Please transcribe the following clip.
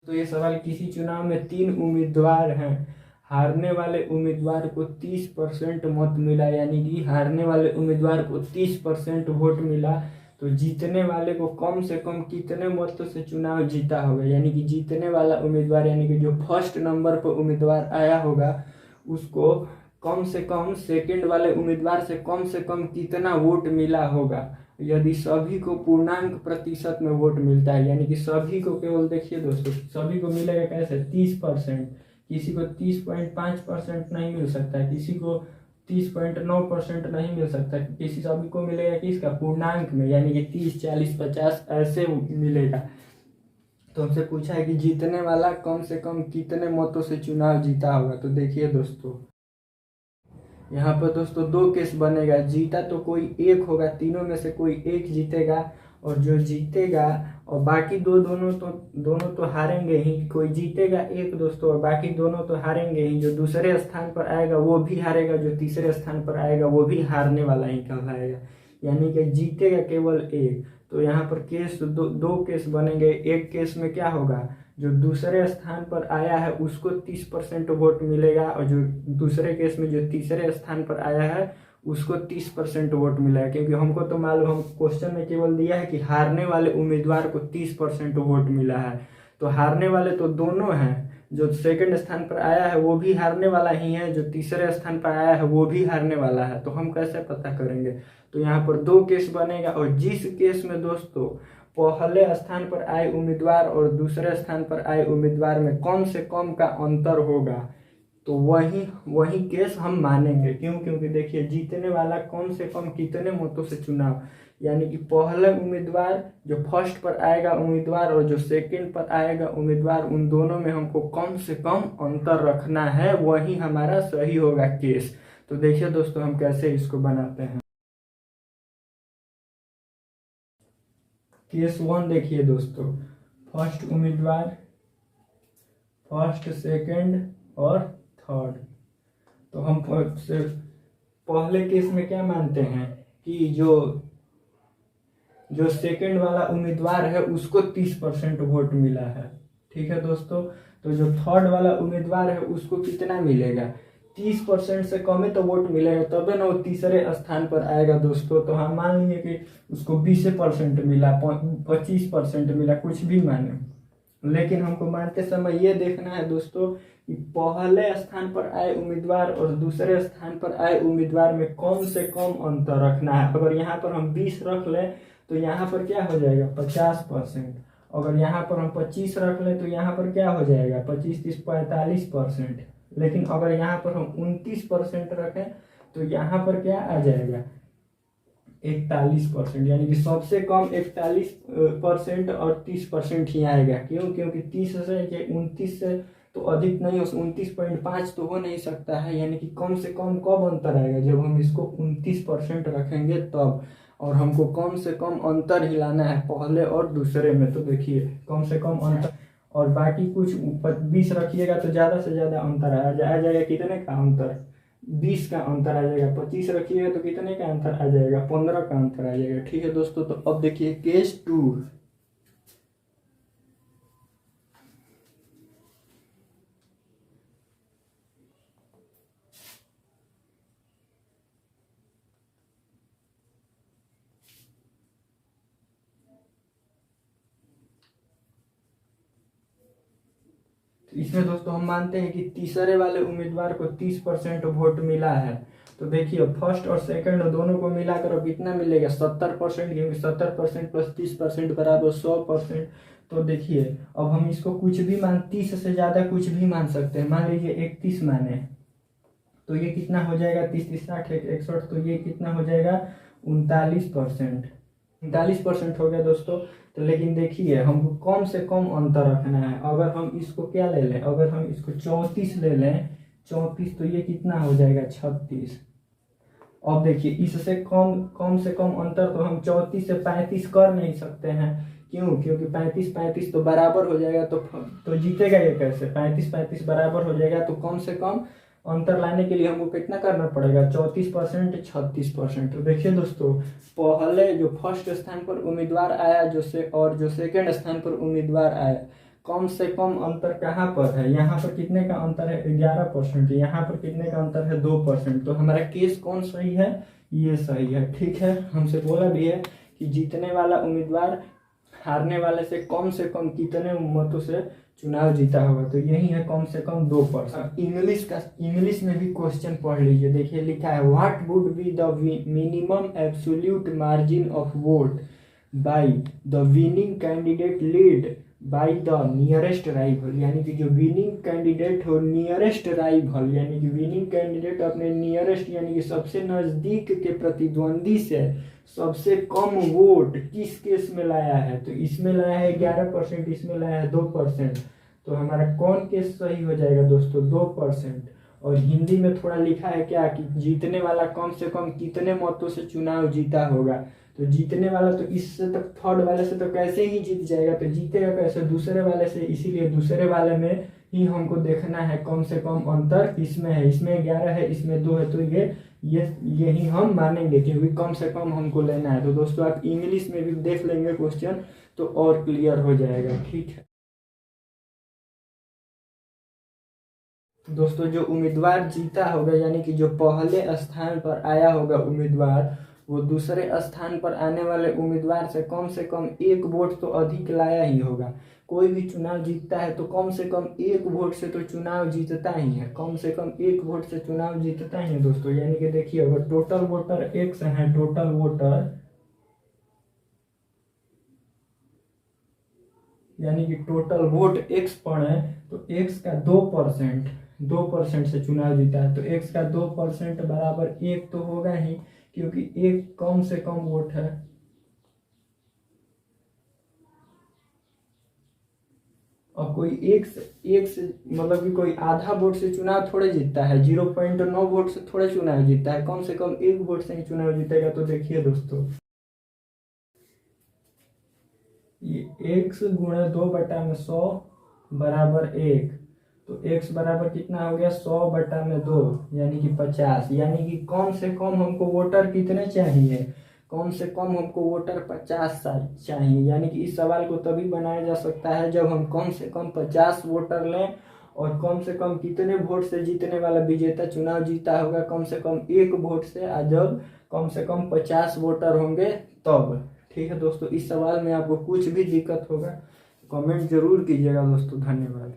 तो ये सवाल, किसी चुनाव में 3 उम्मीदवार हैं, हारने वाले उम्मीदवार को 30% मत मिला, यानी कि हारने वाले उम्मीदवार को 30% वोट मिला, तो जीतने वाले को कम से कम कितने मतों से चुनाव जीता होगा, यानी कि जीतने वाला उम्मीदवार यानी कि जो फर्स्ट नंबर पर उम्मीदवार आया होगा उसको कम से कम सेकंड वाले उम्मीदवार से कम कितना वोट मिला होगा। यदि सभी को पूर्णांक प्रतिशत में वोट मिलता है, यानी कि सभी को, केवल देखिए दोस्तों, सभी को मिलेगा कैसे 30%, किसी को 30.5% नहीं मिल सकता है, किसी को 30.9% नहीं मिल सकता, किसी सभी को मिलेगा किसका, पूर्णांक में, यानी कि 30, 40, 50 ऐसे मिलेगा। तो हमसे पूछा है कि जीतने वाला कम से कम कितने मतों से चुनाव जीता होगा। तो देखिए दोस्तों, यहाँ पर दोस्तों 2 केस बनेगा, जीता तो कोई एक होगा, तीनों में से कोई एक जीतेगा, और जो जीतेगा, और बाकी दोनों तो हारेंगे ही, कोई जीतेगा एक दोस्तों और बाकी दोनों तो हारेंगे ही, जो दूसरे स्थान पर आएगा वो भी हारेगा, जो तीसरे स्थान पर आएगा वो भी हारने वाला ही कहलाएगा, यानी कि जीतेगा केवल एक। तो यहाँ पर केस दो केस बनेंगे। एक केस में क्या होगा, जो दूसरे स्थान पर आया है उसको 30% वोट मिलेगा, और जो दूसरे केस में जो तीसरे स्थान पर आया है उसको 30% वोट मिलेगा, क्योंकि हमको तो मालूम, हम क्वेश्चन में केवल दिया है कि हारने वाले उम्मीदवार को 30% वोट मिला है, तो हारने वाले तो दोनों हैं, जो सेकंड स्थान पर आया है वो भी हारने वाला ही है, जो तीसरे स्थान पर आया है वो भी हारने वाला है। तो हम कैसे पता करेंगे, तो यहाँ पर 2 केस बनेगा, और जिस केस में दोस्तों पहले स्थान पर आए उम्मीदवार और दूसरे स्थान पर आए उम्मीदवार में कम से कम का अंतर होगा, तो वही केस हम मानेंगे। क्यों, क्योंकि देखिए जीतने वाला कम से कम कितने मतों से चुनाव, यानी कि पहले उम्मीदवार, जो फर्स्ट पर आएगा उम्मीदवार और जो सेकंड पर आएगा उम्मीदवार, उन दोनों में हमको कम से कम अंतर रखना है, वही हमारा सही होगा केस। तो देखिए दोस्तों हम कैसे इसको बनाते हैं। केस 1 देखिए दोस्तों, फर्स्ट उम्मीदवार, फर्स्ट, सेकंड और थर्ड। तो हम पहले केस में क्या मानते हैं कि जो सेकंड वाला उम्मीदवार है उसको 30% वोट मिला है, ठीक है दोस्तों। तो जो थर्ड वाला उम्मीदवार है उसको कितना मिलेगा, 30% से कम ही तो वोट मिलेगा, तबे ना वो तीसरे स्थान पर आएगा दोस्तों। तो हम मान लीजिए कि उसको 20% मिला, 25% मिला, कुछ भी माने, लेकिन हमको मानते समय ये देखना है दोस्तों कि पहले स्थान पर आए उम्मीदवार और दूसरे स्थान पर आए उम्मीदवार में कम से कम अंतर रखना है। अगर यहाँ पर हम 20 रख लें तो यहाँ पर क्या हो जाएगा 50%, अगर यहाँ पर हम 25 रख लें तो यहाँ पर क्या हो जाएगा 25, 30, 45%, लेकिन अगर यहाँ पर हम 29% रखें तो यहाँ पर क्या आ जाएगा 41%, यानी कि सबसे कम 41% और 30% ही आएगा। क्यों, क्योंकि 30 से 29 से तो अधिक नहीं हो, 29.5 तो हो नहीं सकता है, यानी कि कम से कम कब अंतर आएगा, जब हम इसको 29% रखेंगे तब, और हमको कम से कम अंतर ही लाना है पहले और दूसरे में। तो देखिए कम से कम अंतर, और बाकी कुछ 20 रखिएगा तो ज़्यादा से ज़्यादा अंतर आ जाएगा, कितने का अंतर 20 का अंतर आ जाएगा, 25 रखिएगा तो कितने का अंतर आ जाएगा 15 का अंतर आ जाएगा, ठीक है दोस्तों। तो अब देखिए केस 2, इसमें दोस्तों हम मानते हैं कि तीसरे वाले उम्मीदवार को 30% वोट मिला है। तो देखिए फर्स्ट और सेकंड दोनों को मिलाकर अब कितना मिलेगा 70%, क्योंकि 70% प्लस 30% बराबर 100%। तो देखिए अब हम इसको कुछ भी 30 से ज़्यादा कुछ भी मान सकते हैं, मान लीजिए 31 माने, तो ये कितना हो जाएगा 30, 30, 60, 61, तो ये कितना हो जाएगा 39%, 39% हो गया दोस्तों। तो लेकिन देखिए हमको कम से कम अंतर रखना है। अगर हम इसको क्या ले लें, अगर हम इसको 34 ले लें, 34, तो ये कितना हो जाएगा 36। अब देखिए इससे कम से कम अंतर तो हम 34 से 35 कर नहीं सकते हैं। क्यों, क्योंकि 35, 35 तो बराबर हो जाएगा, तो जीतेगा ये कैसे, 35, 35 बराबर हो जाएगा, तो कम से कम अंतर लाने के लिए हमको कितना करना पड़ेगा 34%, 36%। तो देखिए दोस्तों पहले जो फर्स्ट स्थान पर उम्मीदवार आया और जो सेकंड स्थान पर उम्मीदवार आया, कम से कम अंतर कहाँ पर है, यहाँ पर कितने का अंतर है 11%, यहाँ पर कितने का अंतर है 2%। तो हमारा केस कौन सही है, ये सही है। ठीक है, हमसे बोला भी है कि जीतने वाला उम्मीदवार हारने वाले से कम कितने मतों से चुनाव जीता होगा, तो यही है कम से कम 2%। इंग्लिश में भी क्वेश्चन पढ़ लीजिए, देखिए लिखा है what would be the minimum absolute margin of vote by the winning candidate lead by the nearest rival, यानी कि जो विनिंग कैंडिडेट हो नियरेस्ट राइवल, यानी कि विनिंग कैंडिडेट अपने नियरेस्ट यानी कि सबसे नजदीक के प्रतिद्वंदी से सबसे कम वोट किस केस में लाया है, तो इसमें लाया है 11%, इसमें लाया है 2%। तो हमारा कौन केस सही हो जाएगा दोस्तों, 2%। और हिंदी में थोड़ा लिखा है क्या कि जीतने वाला कम से कम कितने मतों से चुनाव जीता होगा, तो जीतने वाला तो इससे तो थर्ड वाले से तो कैसे ही जीत जाएगा, तो जीतेगा कैसे दूसरे वाले से, इसीलिए दूसरे वाले में ही हमको देखना है कम से कम अंतर किसमें है, इसमें 11 है इसमें 2 है, तो यही हम मानेंगे क्योंकि कम से कम हमको लेना है। तो दोस्तों आप इंग्लिश में भी देख लेंगे क्वेश्चन तो और क्लियर हो जाएगा। ठीक है दोस्तों, जो उम्मीदवार जीता होगा यानी कि जो पहले स्थान पर आया होगा उम्मीदवार, वो दूसरे स्थान पर आने वाले उम्मीदवार से कम 1 वोट तो अधिक लाया ही होगा। कोई भी चुनाव जीतता है तो कम से कम 1 वोट से तो चुनाव जीतता ही है, कम से कम 1 वोट से चुनाव जीतता ही है दोस्तों। यानी कि देखिए अगर टोटल वोटर x है, टोटल वोटर यानी कि टोटल वोट x पड़े तो x का 2% से चुनाव जीता है, तो x का 2% बराबर 1 तो होगा ही, क्योंकि 1 कम से कम वोट है। और कोई एक से मतलब कि कोई आधा वोट से चुनाव थोड़े जीतता है, 0.9 वोट से थोड़े चुनाव जीतता है, कम से कम 1 वोट से ही चुनाव जीतेगा। तो देखिए दोस्तों ये x गुणे 2/100 बराबर 1, तो x बराबर कितना हो गया 100/2 यानी कि 50, यानी कि कम से कम हमको वोटर कितने चाहिए, कम से कम हमको वोटर 50 चाहिए। यानी कि इस सवाल को तभी बनाया जा सकता है जब हम कम से कम 50 वोटर लें, और कम से कम कितने वोट से जीतने वाला विजेता चुनाव जीता होगा, कम से कम 1 वोट से, और जब कम से कम 50 वोटर होंगे तब। ठीक है दोस्तों, इस सवाल में आपको कुछ भी दिक्कत होगा कमेंट जरूर कीजिएगा दोस्तों। धन्यवाद।